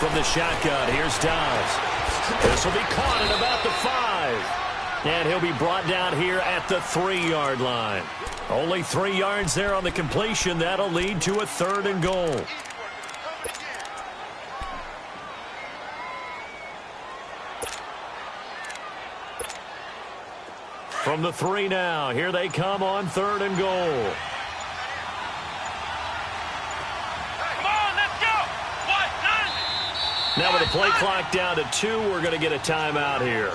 from the shotgun. Here's Dobbs. This will be caught at about the 5. And he'll be brought down here at the 3-yard line. Only 3 yards there on the completion. That'll lead to a 3rd and goal. From the 3 now, here they come on 3rd and goal. Come on, let's go. What? None? Now with the play clock down to 2, we're going to get a timeout here.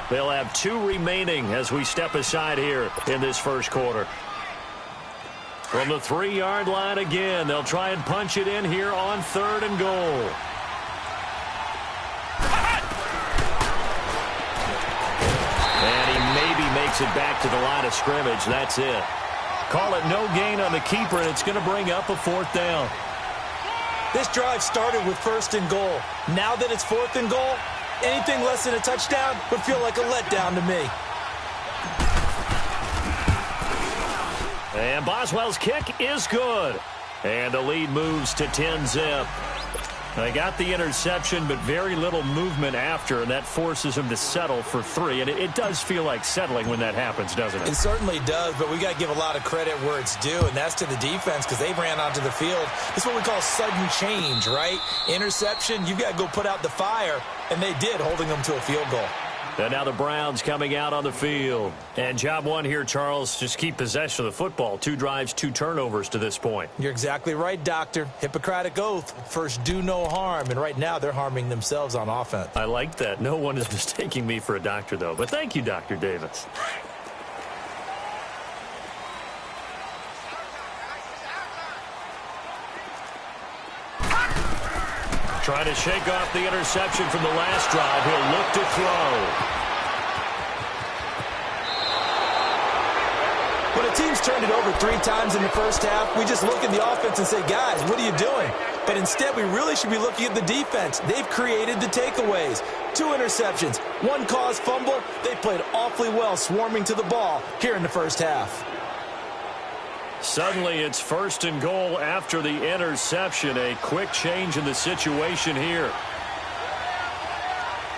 They'll have 2 remaining as we step aside here in this first quarter. From the 3-yard line again, they'll try and punch it in here on 3rd and goal. Makes it back to the line of scrimmage. That's it. Call it no gain on the keeper, and it's going to bring up a 4th down. This drive started with 1st and goal. Now that it's 4th and goal, anything less than a touchdown would feel like a letdown to me. And Boswell's kick is good. And the lead moves to 10-zip. They got the interception, but very little movement after, and that forces him to settle for 3. And it does feel like settling when that happens, doesn't it? It certainly does, but we got to give a lot of credit where it's due, and that's to the defense because they ran onto the field. It's what we call sudden change, right? Interception, you've got to go put out the fire, and they did, holding them to a field goal. And now the Browns coming out on the field. And job 1 here, Charles, just keep possession of the football. 2 drives, 2 turnovers to this point. You're exactly right, Doctor. Hippocratic oath. First, do no harm. And right now, they're harming themselves on offense. I like that. No one is mistaking me for a doctor, though. But thank you, Dr. Davis. Trying to shake off the interception from the last drive. He'll look to throw. When a team's turned it over 3 times in the first half, we just look at the offense and say, guys, what are you doing? But instead, we really should be looking at the defense. They've created the takeaways. 2 interceptions, 1 caused fumble. They played awfully well swarming to the ball here in the first half. Suddenly, it's 1st and goal after the interception. A quick change in the situation here.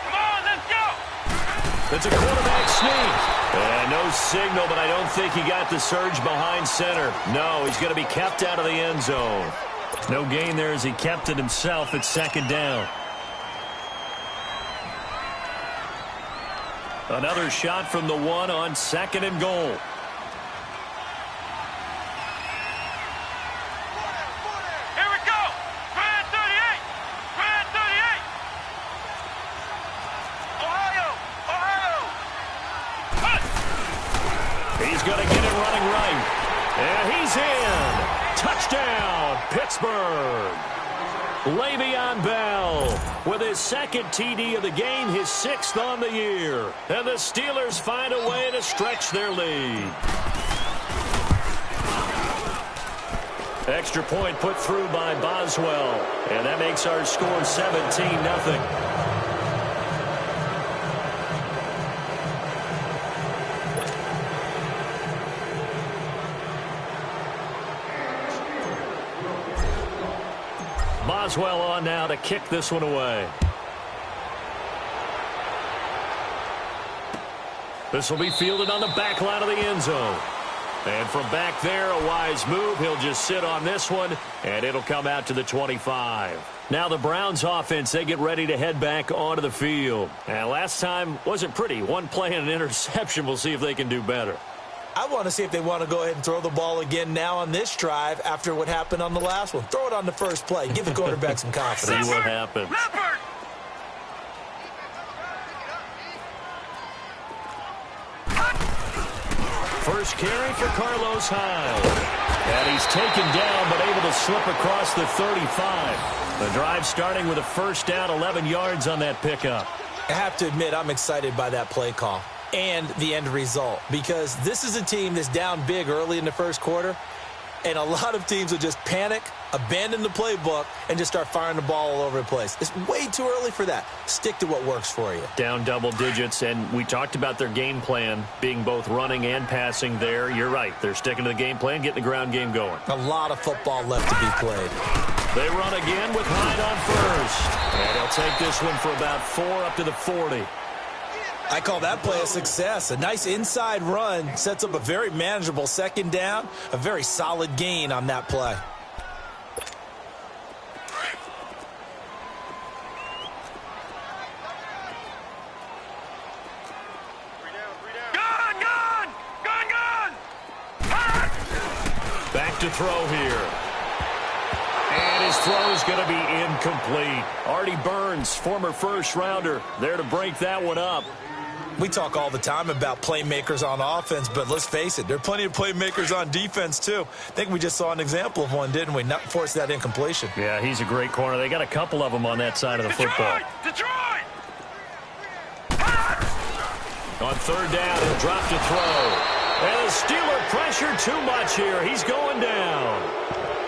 Come on, let's go. It's a quarterback sneak. And no signal, but I don't think he got the surge behind center. No, he's going to be kept out of the end zone. No gain there as he kept it himself at 2nd down. Another shot from the 1 on 2nd and goal. He's going to get it running right. And he's in. Touchdown, Pittsburgh. Le'Veon Bell with his 2nd TD of the game, his 6th on the year. And the Steelers find a way to stretch their lead. Extra point put through by Boswell. And that makes our score 17-0. Boswell on now to kick this one away. This will be fielded on the back line of the end zone. And from back there, a wise move. He'll just sit on this one, and it'll come out to the 25. Now the Browns offense, they get ready to head back onto the field. And last time wasn't pretty. 1 play and an interception. We'll see if they can do better. I want to see if they want to go ahead and throw the ball again now on this drive after what happened on the last one. Throw it on the first play. Give the quarterback some confidence. See what happens. First carry for Carlos Hyde. And he's taken down but able to slip across the 35. The drive starting with a 1st down, 11 yards on that pickup. I have to admit, I'm excited by that play call and the end result, because this is a team that's down big early in the first quarter, and a lot of teams will just panic, abandon the playbook, and just start firing the ball all over the place. It's way too early for that. Stick to what works for you. Down double digits, and we talked about their game plan being both running and passing there. You're right. They're sticking to the game plan, getting the ground game going. A lot of football left to be played. They run again with Hyde on first. And he'll take this one for about 4 up to the 40. I call that play a success. A nice inside run sets up a very manageable second down, a very solid gain on that play. Back to throw here. And his throw is going to be incomplete. Artie Burns, former first-rounder, there to break that one up. We talk all the time about playmakers on offense, but let's face it, there are plenty of playmakers on defense, too. I think we just saw an example of one, didn't we? Not force that incompletion. Yeah, he's a great corner. They got a couple of them on that side of the football. Detroit! On third down, he'll drop to throw. And the Steeler pressure too much here. He's going down.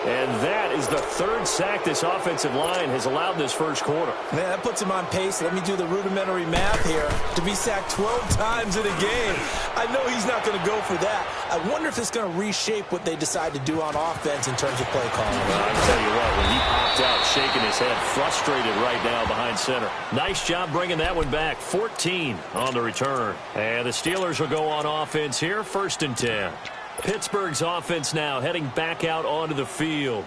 And that is the third sack this offensive line has allowed this first quarter. Man, that puts him on pace. Let me do the rudimentary math here. To be sacked 12 times in a game. I know he's not going to go for that. I wonder if it's going to reshape what they decide to do on offense in terms of play calling. Well, I'll tell you what, when he popped out, shaking his head, frustrated right now behind center. Nice job bringing that one back. 14 on the return. And the Steelers will go on offense here, 1st and 10. Pittsburgh's offense now heading back out onto the field.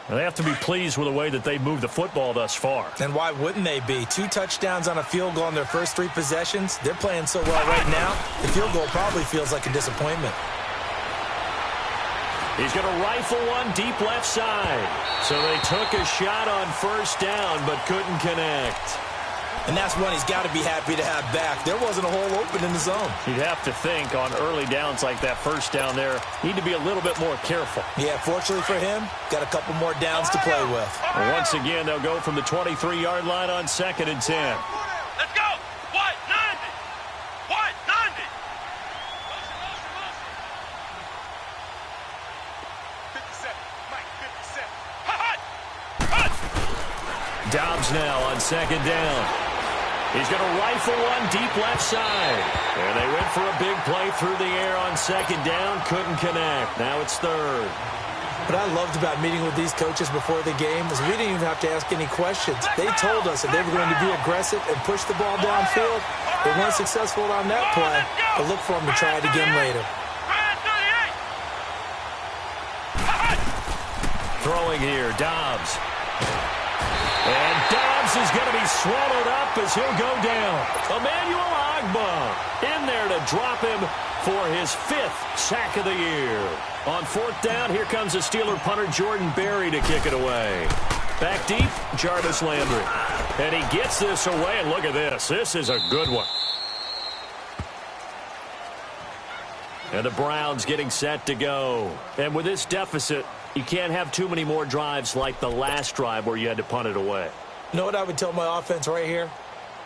And they have to be pleased with the way that they moved the football thus far. And why wouldn't they be? 2 touchdowns on a field goal in their first 3 possessions. They're playing so well right now, the field goal probably feels like a disappointment. He's going to rifle one deep left side. So they took a shot on first down but couldn't connect. And that's one he's got to be happy to have back. There wasn't a hole open in the zone. You'd have to think on early downs like that first down there, need to be a little bit more careful. Yeah, fortunately for him, got a couple more downs to play with. And once again, they'll go from the 23-yard line on 2nd and 10. Let's go! White, 90! White, 90! Motion. 57. Mike, 57. Hut! Dobbs now on 2nd down. He's going to rifle one deep left side. And they went for a big play through the air on 2nd down. Couldn't connect. Now it's 3rd. What I loved about meeting with these coaches before the game was we didn't even have to ask any questions. They told us that they were going to be aggressive and push the ball downfield. They weren't successful on that play, but look for them to try it again later. Throwing here, Dobbs. And Dobbs is going to be swallowed up as he'll go down. Emmanuel Ogbah in there to drop him for his 5th sack of the year. On 4th down, here comes the Steeler punter Jordan Berry to kick it away. Back deep, Jarvis Landry. And he gets this away, and look at this. This is a good one. And the Browns getting set to go. And with this deficit, you can't have too many more drives like the last drive where you had to punt it away. You know what I would tell my offense right here?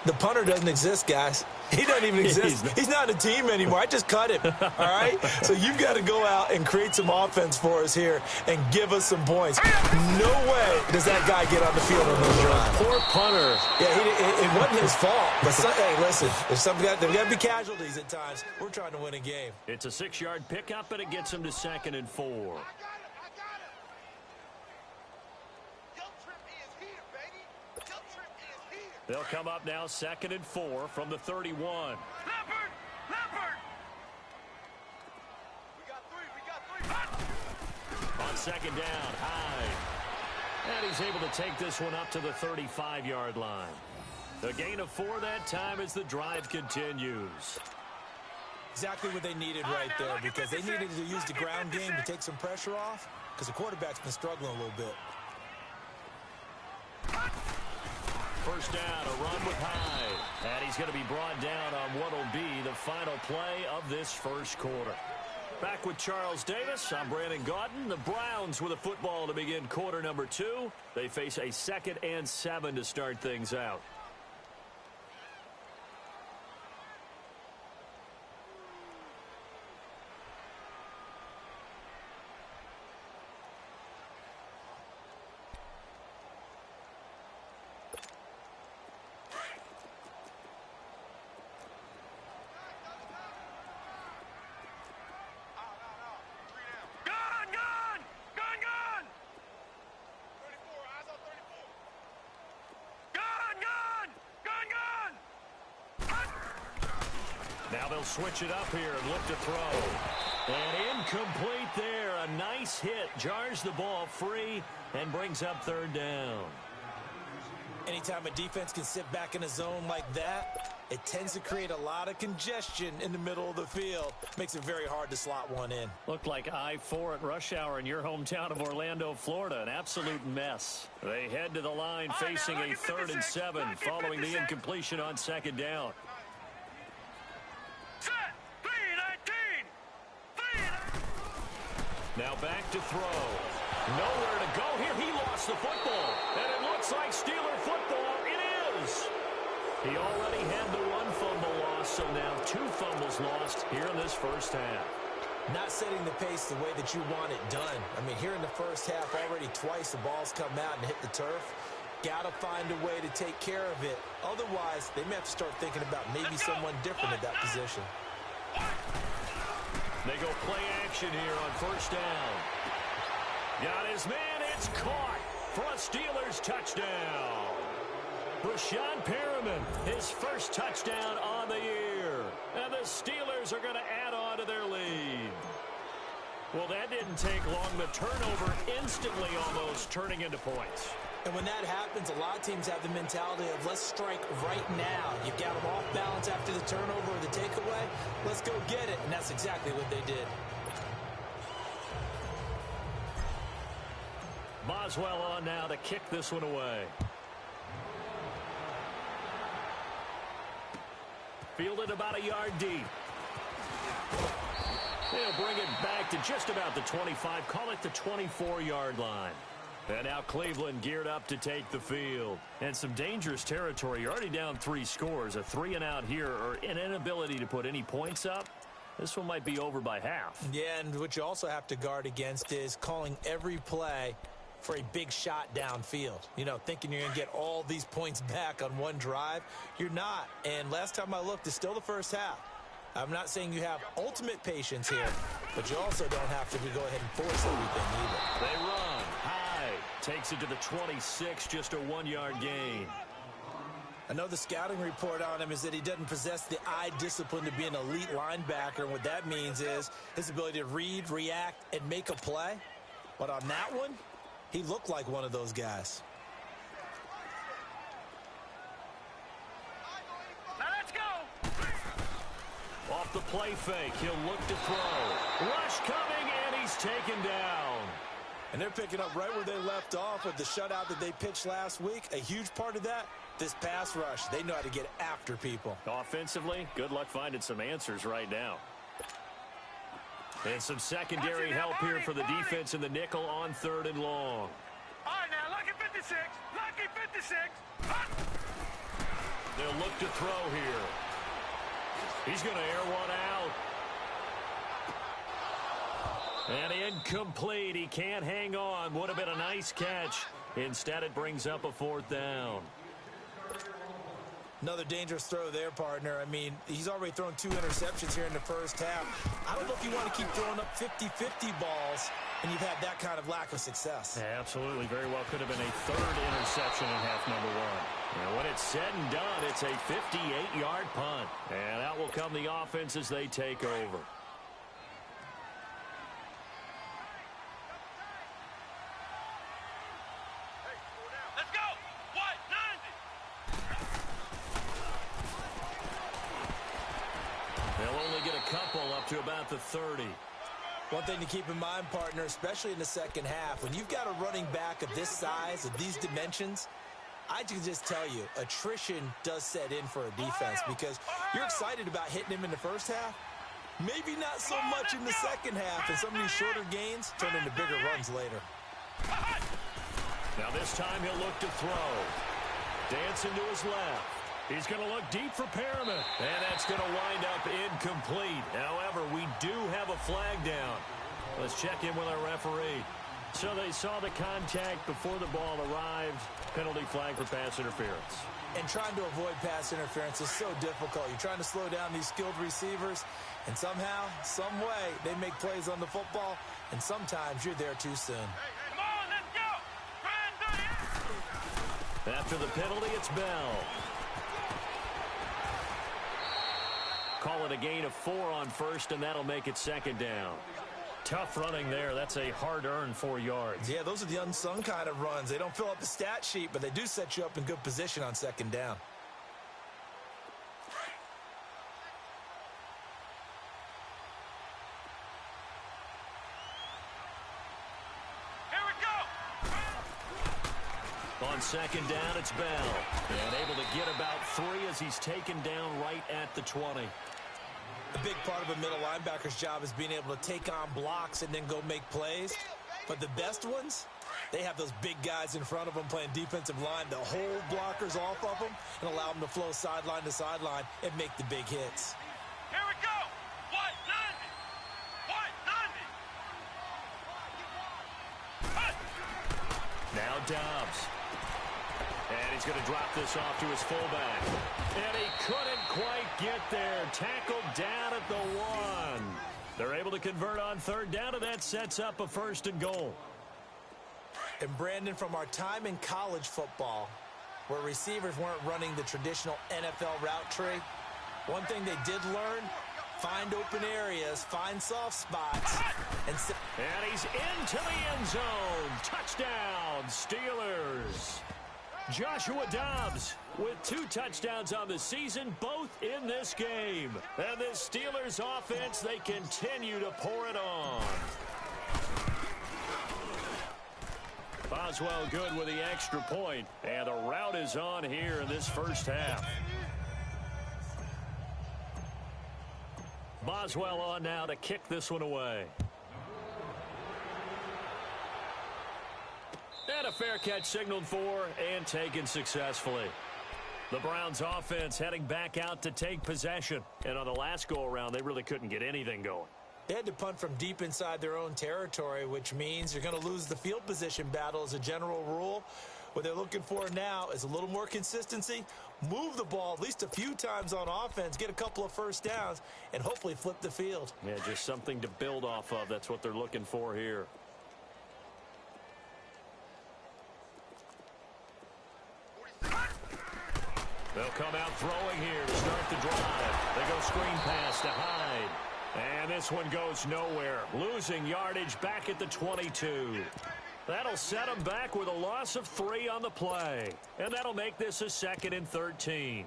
The punter doesn't exist, guys. He doesn't even exist. He's not a team anymore. I just cut him, all right? So you've got to go out and create some offense for us here and give us some points. No way does that guy get on the field on those drives. Poor punter. Yeah, it wasn't his fault. But hey, listen, there's got to be casualties at times. We're trying to win a game. It's a 6-yard pickup, and it gets him to 2nd and 4. They'll come up now 2nd and 4 from the 31. Leopard! We got three. On 2nd down, Hyde. And he's able to take this one up to the 35-yard line. The gain of 4 that time as the drive continues. Exactly what they needed right there, because they needed to use the ground game to take some pressure off, because the quarterback's been struggling a little bit. First down, a run with Hyde. And he's going to be brought down on what will be the final play of this first quarter. Back with Charles Davis, I'm Brandon Gaudin. The Browns with a football to begin quarter number 2. They face a 2nd and 7 to start things out. Now they'll switch it up here and look to throw. And incomplete there. A nice hit. Jars the ball free and brings up third down. Anytime a defense can sit back in a zone like that, it tends to create a lot of congestion in the middle of the field. Makes it very hard to slot one in. Looked like I-4 at rush hour in your hometown of Orlando, Florida. An absolute mess. They head to the line facing a 3rd and 7 following the incompletion on 2nd down. Set. 3-19. Now back to throw. Nowhere to go here. He lost the football. And it looks like Steeler football. It is. He already had the 1 fumble loss, so now 2 fumbles lost here in this first half. Not setting the pace the way that you want it done. I mean, here in the first half, already twice the ball's come out and hit the turf. Got to find a way to take care of it. Otherwise, they may have to start thinking about maybe someone different at that position. They go play action here on 1st down. Got his man. It's caught for a Steelers touchdown. Brashad Perriman, his first touchdown on the year. And the Steelers are going to add on to their lead. Well, that didn't take long. The turnover instantly almost turning into points. And when that happens, a lot of teams have the mentality of let's strike right now. You've got them off balance after the turnover or the takeaway. Let's go get it. And that's exactly what they did. Boswell on now to kick this one away. Fielded about a yard deep. They'll bring it back to just about the 25. Call it the 24-yard line. And now Cleveland geared up to take the field. And some dangerous territory. You're already down 3 scores. A 3-and-out here or an inability to put any points up. This one might be over by half. Yeah, and what you also have to guard against is calling every play for a big shot downfield. You know, thinking you're going to get all these points back on one drive. You're not. And last time I looked, it's still the first half. I'm not saying you have ultimate patience here, but you also don't have to go ahead and force everything either. They run high. Takes it to the 26, just a 1-yard gain. I know the scouting report on him is that he doesn't possess the eye discipline to be an elite linebacker. And what that means is his ability to read, react, and make a play. But on that one, he looked like one of those guys. Now let's go. Off the play fake, he'll look to throw. Rush coming, and he's taken down. And they're picking up right where they left off with the shutout that they pitched last week. A huge part of that, this pass rush. They know how to get after people. Offensively, good luck finding some answers right now. And some secondary help here for the defense in the nickel on 3rd and long. All right, now, lucky 56. Lucky 56. They'll look to throw here. He's going to air one out. And incomplete. He can't hang on. Would have been a nice catch. Instead, it brings up a 4th down. Another dangerous throw there, partner. I mean, he's already thrown 2 interceptions here in the first half. I don't know if you want to keep throwing up 50-50 balls and you've had that kind of lack of success. Yeah, absolutely. Very well could have been a 3rd interception in half number 1. And when it's said and done, it's a 58-yard punt. And out will come the offense as they take over. Let's go. What? 90. They'll only get a couple up to about the 30. One thing to keep in mind, partner, especially in the second half, when you've got a running back of this size, of these dimensions, I can just tell you, attrition does set in for a defense because you're excited about hitting him in the first half. Maybe not so much in the second half, and some of these shorter gains turn into bigger runs later. Now this time he'll look to throw. Dancing to his left. He's going to look deep for Perriman. And that's going to wind up incomplete. However, we do have a flag down. Let's check in with our referee. So they saw the contact before the ball arrived. Penalty flag for pass interference. And trying to avoid pass interference is so difficult. You're trying to slow down these skilled receivers, and somehow, some way, they make plays on the football, and sometimes you're there too soon. Come on, let's go. After the penalty, it's Bell. call it a gain of 4 on first, and that'll make it second down. Tough running there. That's a hard-earned 4 yards. Yeah, those are the unsung kind of runs. They don't fill up the stat sheet, but they do set you up in good position on second down. Here we go. On second down, it's Bell. And able to get about 3 as he's taken down right at the 20. A big part of a middle linebacker's job is being able to take on blocks and then go make plays. But the best ones, they have those big guys in front of them playing defensive line to hold blockers off of them and allow them to flow sideline to sideline and make the big hits. Here we go. White 90. White 90. Now Dobbs. And he's going to drop this off to his fullback. And he couldn't quite get there. Tackled down at the 1. They're able to convert on third down, and that sets up a first and goal. And Brandon, from our time in college football, where receivers weren't running the traditional NFL route tree, one thing they did learn, find open areas, find soft spots. And he's into the end zone. Touchdown, Steelers. Joshua Dobbs with 2 touchdowns on the season, both in this game. And this Steelers offense, they continue to pour it on. Boswell good with the extra point, and the route is on here in this first half. Boswell on now to kick this one away. And a fair catch signaled for and taken successfully. The Browns offense heading back out to take possession. And on the last go-around, they really couldn't get anything going. They had to punt from deep inside their own territory, which means you're going to lose the field position battle as a general rule. What they're looking for now is a little more consistency, move the ball at least a few times on offense, get a couple of first downs, and hopefully flip the field. Yeah, just something to build off of. That's what they're looking for here. They'll come out throwing here to start the drive. They go screen pass to Hyde. And this one goes nowhere. Losing yardage back at the 22. That'll set them back with a loss of 3 on the play. And that'll make this a 2nd and 13.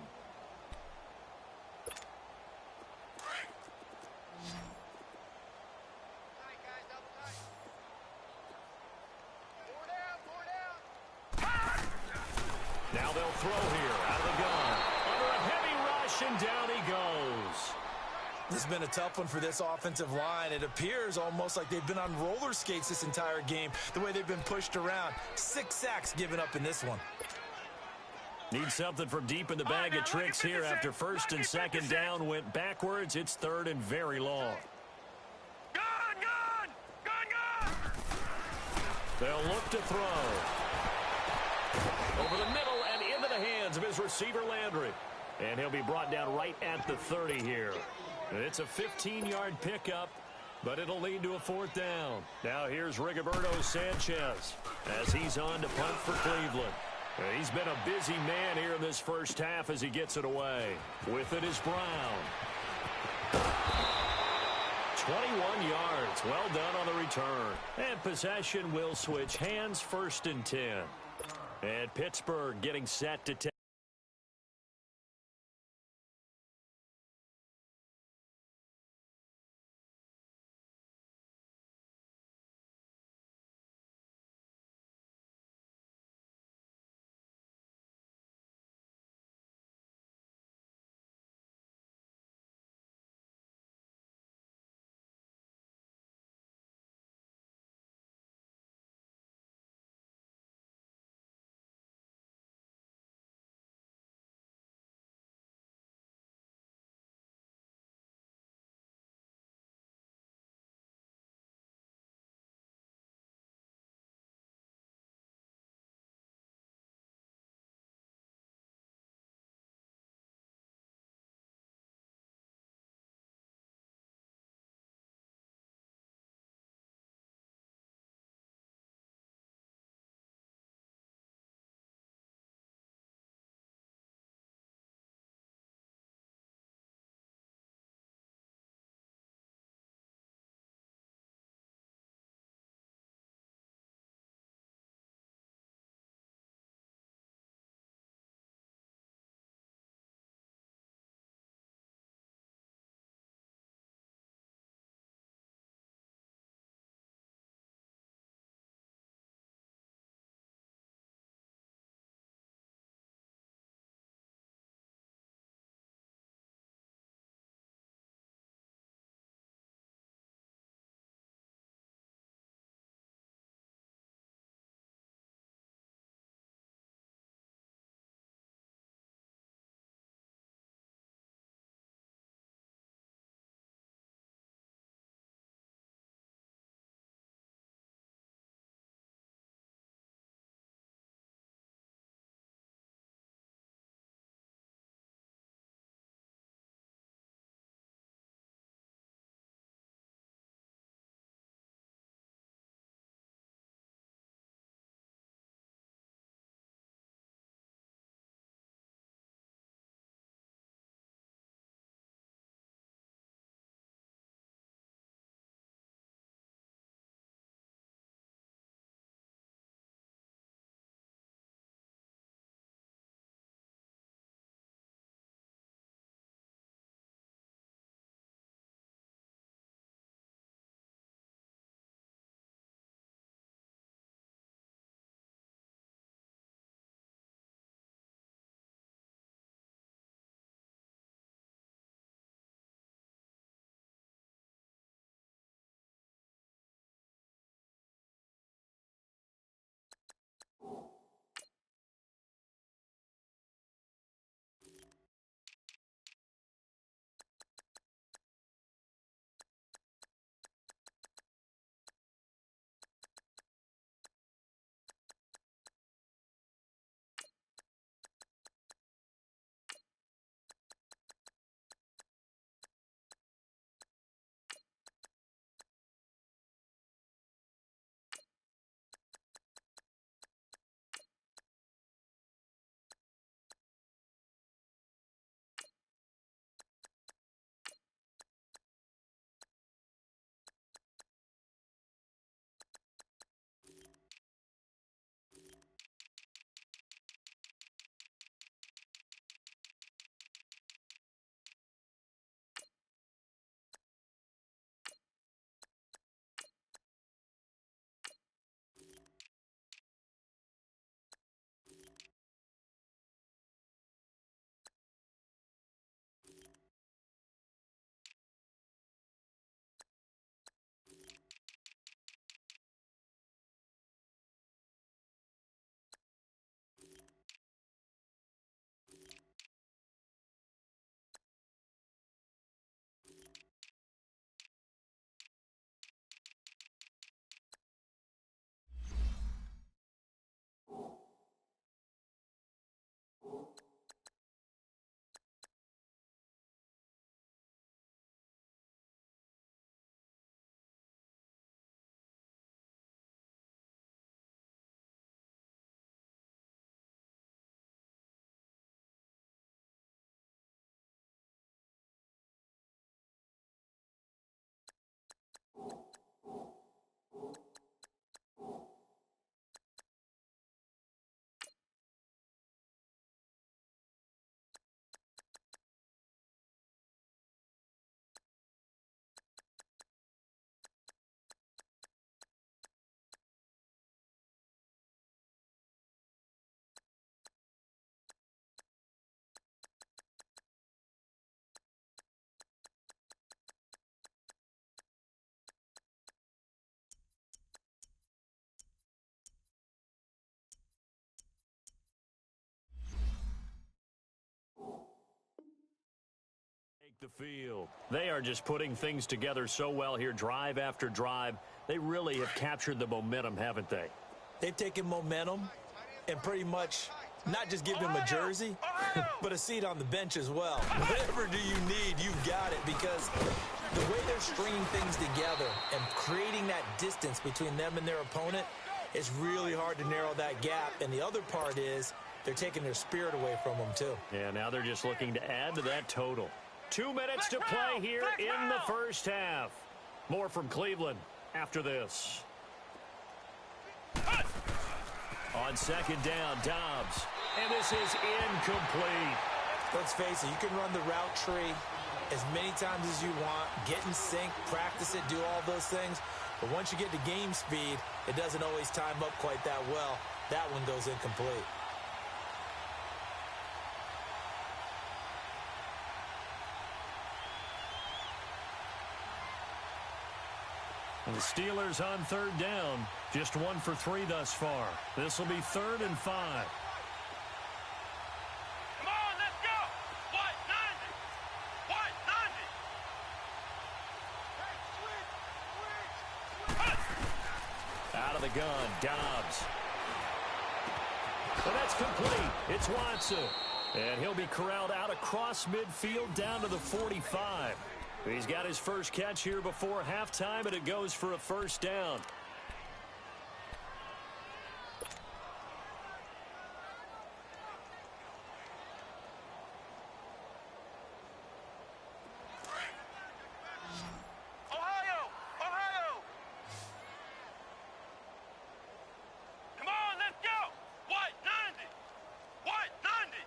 Now they'll throw here out of the gun. Under a heavy rush, and down he goes. This has been a tough one for this offensive line. It appears almost like they've been on roller skates this entire game, the way they've been pushed around. 6 sacks given up in this one. Need something from deep in the bag of tricks here after first and second down went backwards. It's 3rd and very long. Gun, gun! Gun, gun! They'll look to throw. Over the middle and into the hands of his receiver, Landry. And he'll be brought down right at the 30 here. And it's a 15-yard pickup, but it'll lead to a 4th down. Now here's Rigoberto Sanchez as he's on to punt for Cleveland. And he's been a busy man here in this first half as he gets it away. With it is Brown. 21 yards. Well done on the return. And possession will switch hands, 1st and 10. And Pittsburgh getting set to take. the field. They are just putting things together so well here, drive after drive. They really have captured the momentum, haven't they? They've taken momentum and pretty much not just give him a jersey, but a seat on the bench as well. Whatever do you need, you've got it, because the way they're stringing things together and creating that distance between them and their opponent, it's really hard to narrow that gap. And the other part is they're taking their spirit away from them, too. Yeah, now they're just looking to add to that total. 2 minutes to play here in the first half. More from Cleveland after this. On second down, Dobbs. And this is incomplete. Let's face it, you can run the route tree as many times as you want, get in sync, practice it, do all those things. But once you get to game speed, it doesn't always time up quite that well. That one goes incomplete. And the Steelers on third down. Just 1 for 3 thus far. This will be 3rd and 5. Come on, let's go. What? 90. What? 90. Out of the gun, Dobbs. And that's complete. It's Watson. And he'll be corralled out across midfield down to the 45. He's got his first catch here before halftime, and it goes for a first down. Ohio! Ohio! Come on, let's go! What? 90! What? 90!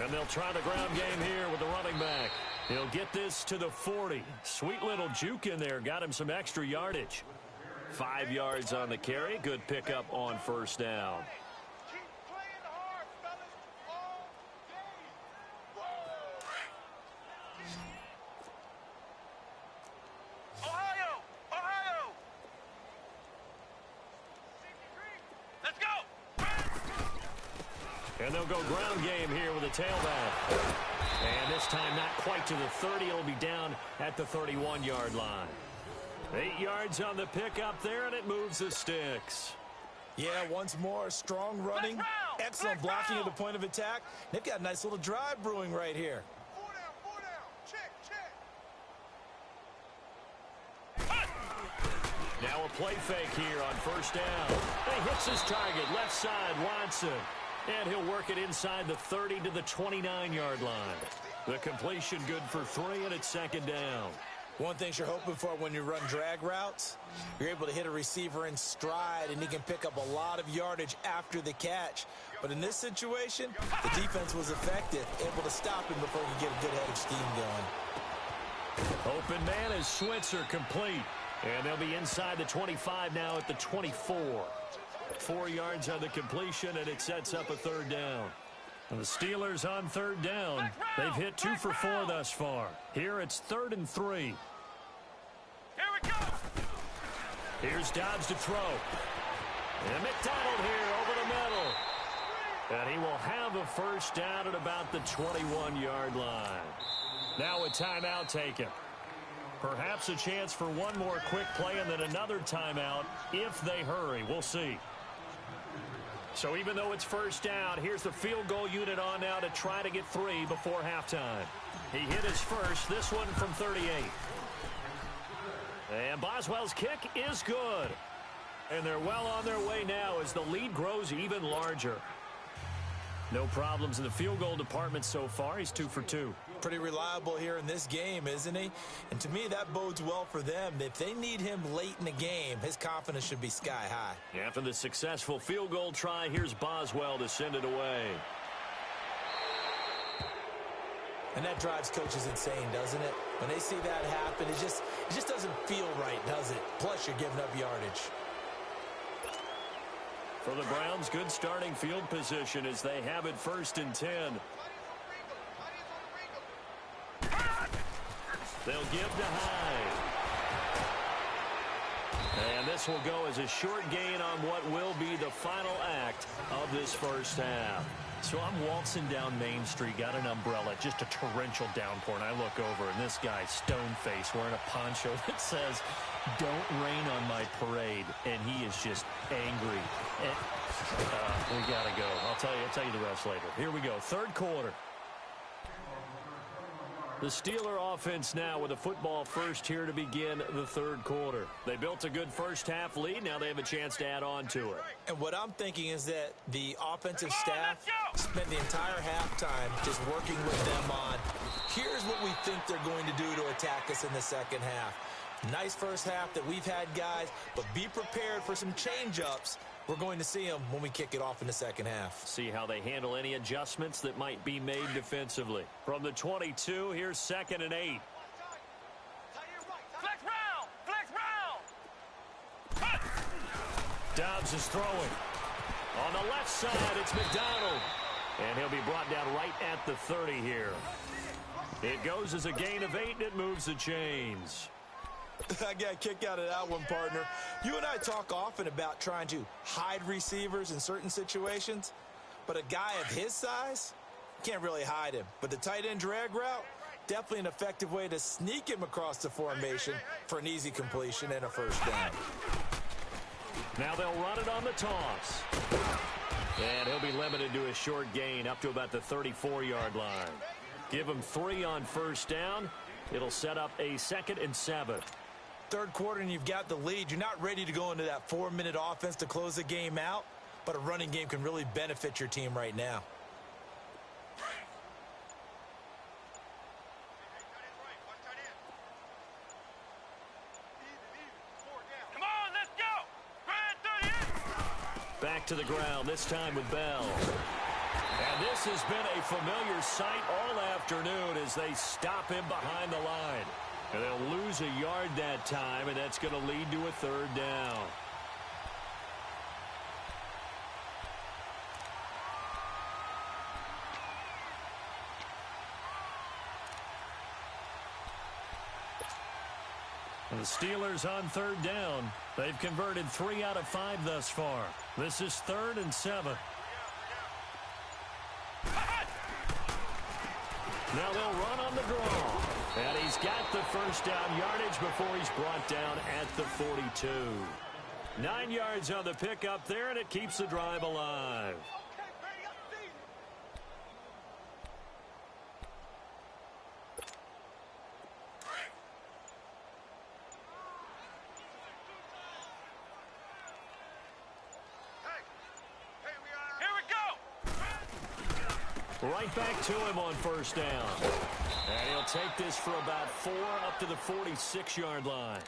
And they'll try the ground game here with the running back. He'll get this to the 40. Sweet little juke in there. Got him some extra yardage. 5 yards on the carry. Good pickup on first down. Keep playing hard, fellas, all game. Ohio! Ohio! Let's go! And they'll go ground game here with a tailback. And this time not quite to the 30. It'll be down at the 31-yard line. 8 yards on the pickup there, and it moves the sticks. Yeah, once more, strong running, excellent blocking at the point of attack. They've got a nice little drive brewing right here. 4 down, check, check. Now a play fake here on first down. He hits his target, left side, Watson. And he'll work it inside the 30 to the 29-yard line. The completion good for 3, and it's second down. One thing you're hoping for when you run drag routes, you're able to hit a receiver in stride, and he can pick up a lot of yardage after the catch. But in this situation, the defense was effective, able to stop him before he could get a good head of steam going. Open man is Switzer, complete. And they'll be inside the 25 now at the 24. 4 yards on the completion, and it sets up a third down. And the Steelers on third down. They've hit 2 for 4 thus far. Here it's 3rd and 3. Here we go! Here's Dobbs to throw. And McDonald here over the middle. And he will have a first down at about the 21-yard line. Now a timeout taken. Perhaps a chance for one more quick play and then another timeout if they hurry. We'll see. So even though it's first down, here's the field goal unit on now to try to get 3 before halftime. He hit his first, this one from 38. And Boswell's kick is good. And they're well on their way now as the lead grows even larger. No problems in the field goal department so far. He's 2 for 2. Pretty reliable here in this game, isn't he? And to me, that bodes well for them. If they need him late in the game, his confidence should be sky high. After the successful field goal try, here's Boswell to send it away. And that drives coaches insane, doesn't it? When they see that happen, it just doesn't feel right, does it? Plus, you're giving up yardage. For the Browns, good starting field position as they have it 1st and 10. They'll give to Hyde. And this this will go as a short gain on what will be the final act of this first half. So I'm waltzing down Main Street, got an umbrella, just a torrential downpour, and I look over, and this guy, stone-faced, wearing a poncho that says, "Don't rain on my parade," and he is just angry. And, we got to go. I'll tell you the rest later. Here we go, third quarter. The Steeler offense now with a football first here to begin the third quarter. They built a good first half lead. Now they have a chance to add on to it. And what I'm thinking is that the offensive staff spent the entire halftime just working with them on, here's what we think they're going to do to attack us in the second half. Nice first half that we've had, guys, but be prepared for some change-ups. We're going to see them when we kick it off in the second half. See how they handle any adjustments that might be made defensively. From the 22, here's 2nd and 8. Flex round! Flex round! Dobbs is throwing. On the left side, it's McDonald. And he'll be brought down right at the 30 here. It goes as a gain of 8, and it moves the chains. I got a kick out of that one, partner. You and I talk often about trying to hide receivers in certain situations, but a guy of his size, can't really hide him. But the tight end drag route, definitely an effective way to sneak him across the formation for an easy completion and a first down. Now they'll run it on the toss. And he'll be limited to a short gain up to about the 34-yard line. Give him 3 on first down. It'll set up a 2nd and 7. Third quarter and you've got the lead. You're not ready to go into that 4-minute offense to close the game out, but a running game can really benefit your team right now. Come on, let's go! Back to the ground, this time with Bell. And this has been a familiar sight all afternoon as they stop him behind the line. And they'll lose a yard that time, and that's going to lead to a 3rd down. And the Steelers on 3rd down. They've converted 3 out of 5 thus far. This is 3rd and 7. Now they'll run on the draw. And he's got the first down yardage before he's brought down at the 42. 9 yards on the pickup there, and it keeps the drive alive. Here we go! Right back to him on first down. And he'll take this for about 4 up to the 46-yard line.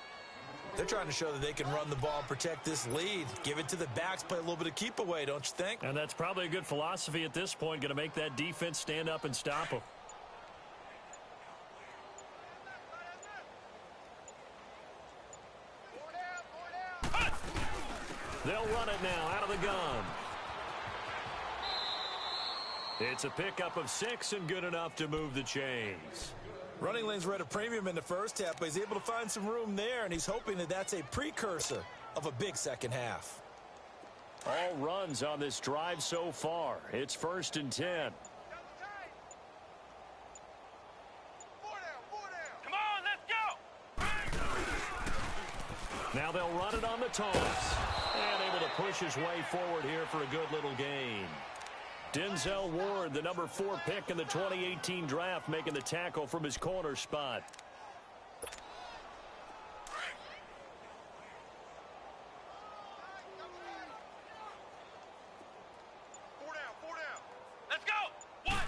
They're trying to show that they can run the ball and protect this lead. Give it to the backs, play a little bit of keep away, don't you think? And that's probably a good philosophy at this point, going to make that defense stand up and stop them. They'll run it now out of the gun. It's a pickup of 6 and good enough to move the chains. Running lanes were at a premium in the first half, but he's able to find some room there, and he's hoping that that's a precursor of a big second half. All runs on this drive so far. It's 1st and 10. Come on, let's go! Now they'll run it on the toss. And able to push his way forward here for a good little gain. Denzel Ward, the number 4 pick in the 2018 draft, making the tackle from his corner spot. Four down. Let's go! One!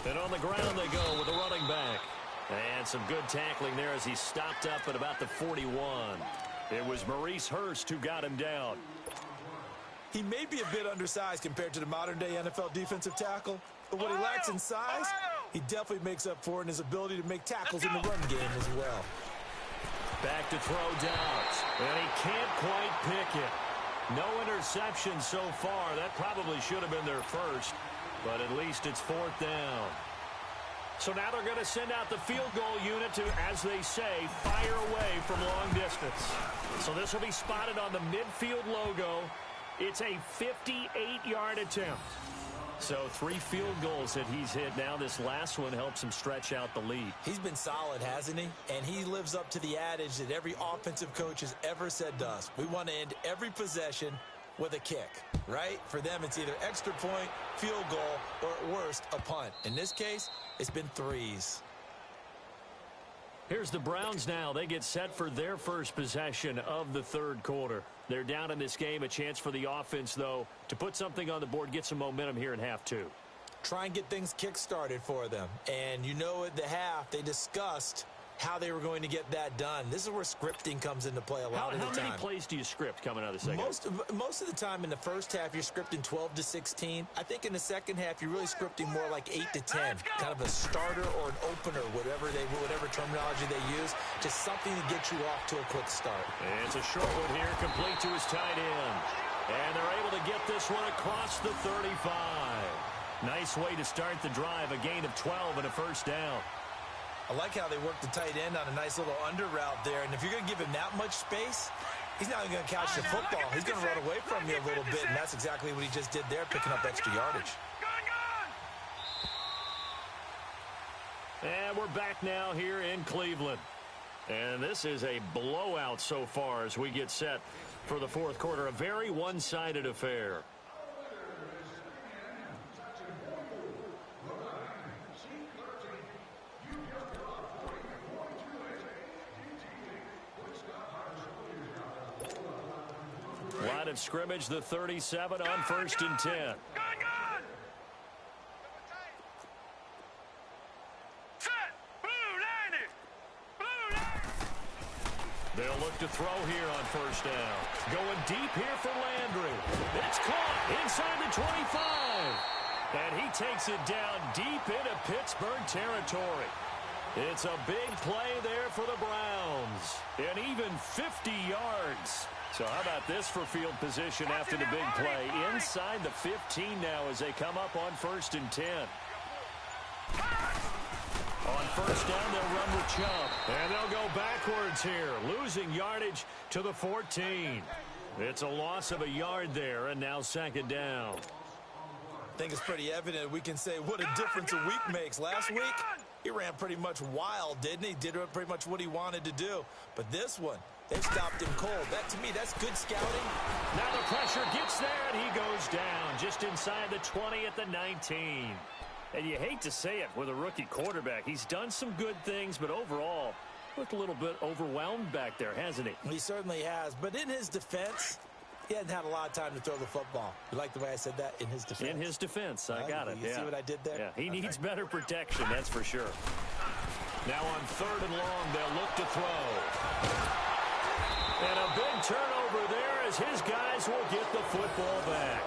And on the ground they go with the running back. And some good tackling there as he stopped up at about the 41. It was Maurice Hurst who got him down. He may be a bit undersized compared to the modern-day NFL defensive tackle, but what he lacks in size, he definitely makes up for in his ability to make tackles in the run game as well. Back to throw Downs, and he can't quite pick it. No interception so far. That probably should have been their first, but at least it's 4th down. So now they're going to send out the field goal unit to, as they say, fire away from long distance. So this will be spotted on the midfield logo. It's a 58-yard attempt. So 3 field goals that he's hit now. This last one helps him stretch out the lead. He's been solid, hasn't he? And he lives up to the adage that every offensive coach has ever said to us. We want to end every possession with a kick, right? For them, it's either extra point, field goal, or at worst, a punt. In this case, it's been 3s. Here's the Browns now. They get set for their first possession of the third quarter. They're down in this game. A chance for the offense, though, to put something on the board, get some momentum here in half 2. Try and get things kick-started for them. And you know at the half, they discussed how they were going to get that done. This is where scripting comes into play a lot of the time. How many plays do you script coming out of the second? Most of the time in the first half, you're scripting 12 to 16. I think in the second half, you're really scripting more like 8 to 10. Kind of a starter or an opener, whatever terminology they use. Just something to get you off to a quick start. And it's a short one here, complete to his tight end. And they're able to get this one across the 35. Nice way to start the drive, a gain of 12 and a first down. I like how they work the tight end on a nice little under route there. And if you're going to give him that much space, he's not even going to catch the football. He's going to run away from you a little bit, and that's exactly what he just did there, picking up extra yardage. And we're back now here in Cleveland. And this is a blowout so far as we get set for the fourth quarter. A very one-sided affair. Line of scrimmage, the 37 on 1st and 10. They'll look to throw here on 1st down. Going deep here for Landry. It's caught inside the 25. And he takes it down deep into Pittsburgh territory. It's a big play there for the Browns. And even 50 yards. So how about this for field position after the big play? Inside the 15 now as they come up on 1st and 10. On 1st down, they'll run with Chubb. And they'll go backwards here, losing yardage to the 14. It's a loss of a yard there, and now 2nd down. I think it's pretty evident. We can say what a difference a week makes. Last week, he ran pretty much wild, didn't he? Did pretty much what he wanted to do. But this one, they stopped him cold. That, to me, that's good scouting. Now the pressure gets there, and he goes down just inside the 20 at the 19. And you hate to say it with a rookie quarterback. He's done some good things, but overall, looked a little bit overwhelmed back there, hasn't he? He certainly has. But in his defense, he hadn't had a lot of time to throw the football. You like the way I said that? In his defense. In his defense. I got it. You see what I did there? Yeah, he needs better protection, that's for sure. Now on 3rd and long, they'll look to throw. And a big turnover there as his guys will get the football back.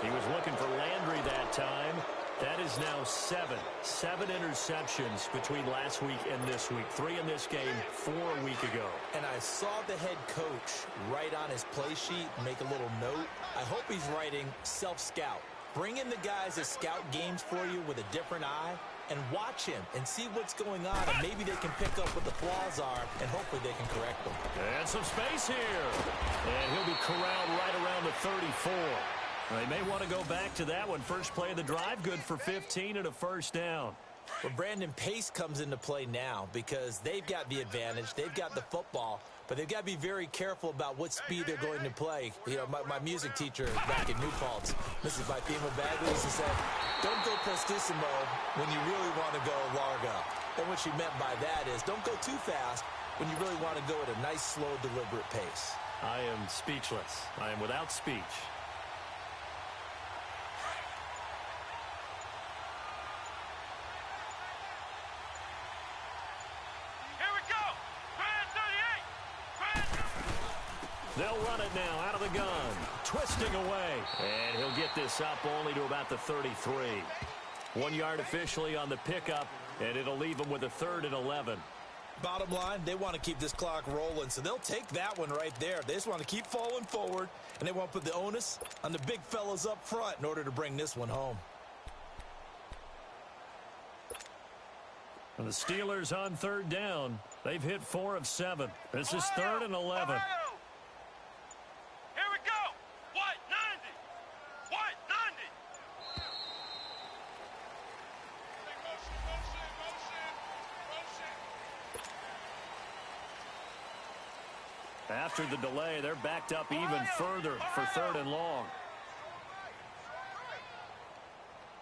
He was looking for Landry that time. That is now 7 interceptions between last week and this week. 3 in this game, 4 a week ago. And I saw the head coach write on his play sheet, make a little note. I hope he's writing self-scout. Bring in the guys that scout games for you with a different eye and watch him and see what's going on, and maybe they can pick up what the flaws are, and hopefully they can correct them. And some space here. And he'll be corralled right around the 34. They may want to go back to that one. First play of the drive, good for 15 and a 1st down. Well, Brandon, pace comes into play now because they've got the advantage. They've got the football, but they've got to be very careful about what speed they're going to play. You know, my music teacher back in New Paltz, Mrs. Bifema Bagley, used to say, don't go prestissimo when you really want to go largo. And what she meant by that is don't go too fast when you really want to go at a nice, slow, deliberate pace. I am speechless. I am without speech. They'll run it now out of the gun, twisting away. And he'll get this up only to about the 33. 1 yard officially on the pickup, and it'll leave them with a 3rd and 11. Bottom line, they want to keep this clock rolling, so they'll take that one right there. They just want to keep falling forward, and they want to put the onus on the big fellas up front in order to bring this one home. The Steelers on third down. They've hit 4 of 7. This is 3rd and 11. Ohio. Here we go. What? 90. What? 90. After the delay, they're backed up even further for 3rd and long.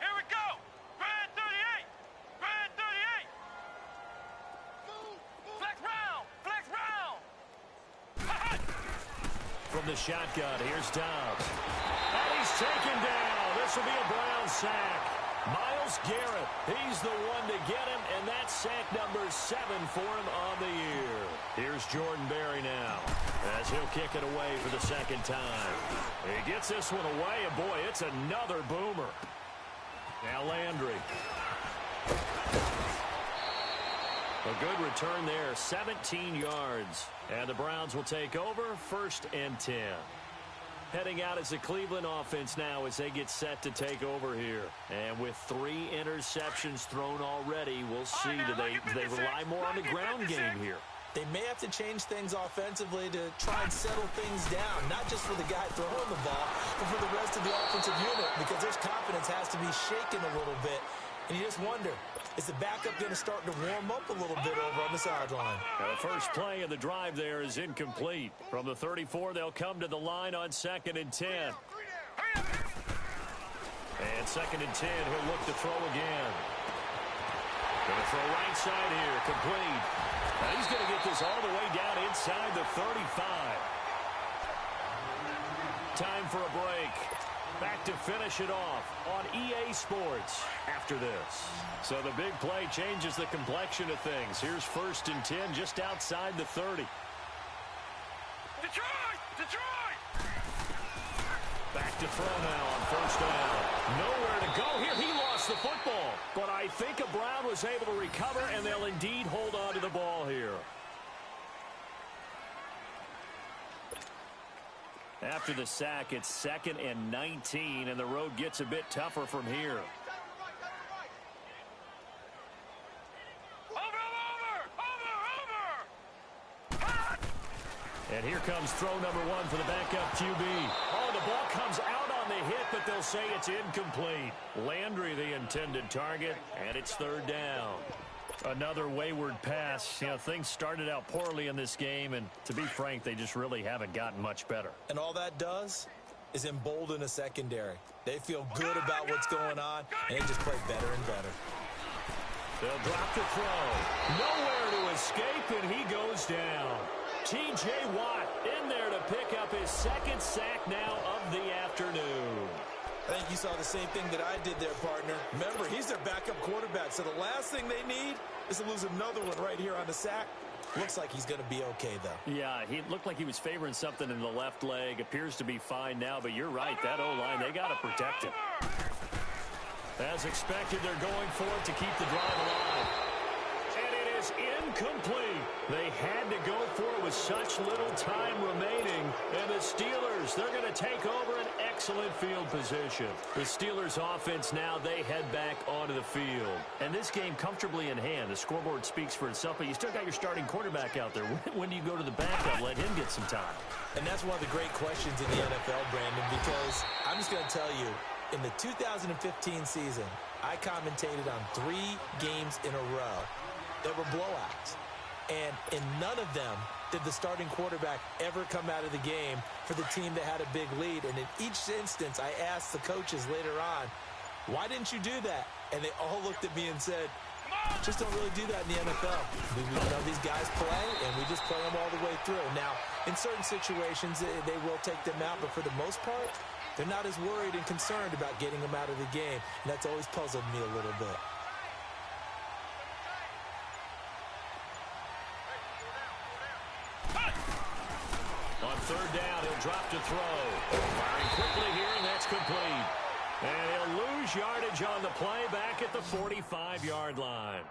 Here we go. Grand 38. Grand 38. Flex round. Flex round. From the shotgun, here's Dobbs. And he's taken down. This will be a Brown sack. Myles Garrett, he's the one to get him, and that's sack number 7 for him on the year. Here's Jordan Berry now, as he'll kick it away for the 2nd time. He gets this one away, and boy, it's another boomer. Now Landry. A good return there, 17 yards. And the Browns will take over, 1st and 10. Heading out as the Cleveland offense now as they get set to take over here. And with 3 interceptions thrown already, we'll see, do they rely more on the ground game here? They may have to change things offensively to try and settle things down, not just for the guy throwing the ball, but for the rest of the offensive unit, because their confidence has to be shaken a little bit. And you just wonder, is the backup going to start to warm up a little bit over on the sideline? The first play of the drive there is incomplete. From the 34, they'll come to the line on 2nd and 10. And 2nd and 10, he'll look to throw again. Going to throw right side here, complete. Now he's going to get this all the way down inside the 35. Time for a break. Back to finish it off on EA Sports after this. So the big play changes the complexion of things. Here's 1st and 10 just outside the 30. Detroit! Detroit! Back to throw now on 1st down. Nowhere to go here. He lost the football. But I think a Brown was able to recover, and they'll indeed hold on to the ball here. After the sack, it's 2nd and 19, and the road gets a bit tougher from here. And here comes throw number 1 for the backup QB. Oh, the ball comes out on the hit, but they'll say it's incomplete. Landry, the intended target, and it's 3rd down. Another wayward pass. You know, things started out poorly in this game, and to be frank, they just really haven't gotten much better. And all that does is embolden a secondary. They feel good about what's going on, and they just play better and better. They'll drop the throw. Nowhere to escape, and he goes down. T.J. Watt in there to pick up his 2nd sack now of the afternoon. I think you saw the same thing that I did there, partner. Remember, he's their backup quarterback, so the last thing they need is to lose another one right here on the sack. Looks like he's going to be okay, though. Yeah, he looked like he was favoring something in the left leg. Appears to be fine now, but you're right. That O-line, they got to protect him. As expected, they're going for it to keep the drive alive. And it is incomplete. They had to go for it with such little time remaining. And the Steelers, they're going to take over an excellent field position. The Steelers offense now, they head back onto the field. And this game comfortably in hand. The scoreboard speaks for itself, but you still got your starting quarterback out there. When do you go to the backup? Let him get some time. And that's one of the great questions in the NFL, Brandon, because I'm just going to tell you, in the 2015 season, I commentated on 3 games in a row that were blowouts. And in none of them did the starting quarterback ever come out of the game for the team that had a big lead. And in each instance, I asked the coaches later on, why didn't you do that? And they all looked at me and said, just don't really do that in the NFL. We know these guys play, and we just play them all the way through. Now, in certain situations, they will take them out, but for the most part, they're not as worried and concerned about getting them out of the game. And that's always puzzled me a little bit. On 3rd down, he'll drop to throw. Firing quickly here, and that's complete. And he'll lose yardage on the play back at the 45-yard line.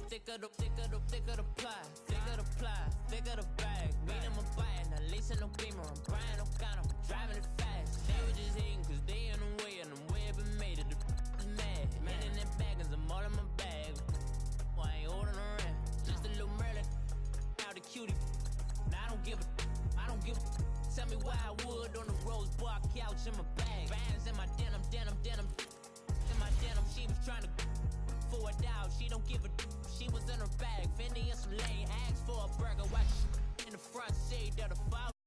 thicker the ply, thicker the ply, thicker the bag. Made them a bite, now lacing no beamer. I'm Brian, no gun, I'm driving it fast. They were just hating cause they in the way, and the way it been made it. The is mad. Man in that bag, cause I'm all in my bag. Well, I ain't holding around. Just a little Merlin, out the cutie. Now I don't give a. Tell me why I would on the rose bar couch in my bag. Bands in my denim. In my denim, she was trying to for it out. She don't give a. She was in her bag. Fendi and some lane. Asked for a burger. Watch in the front seat of the 5.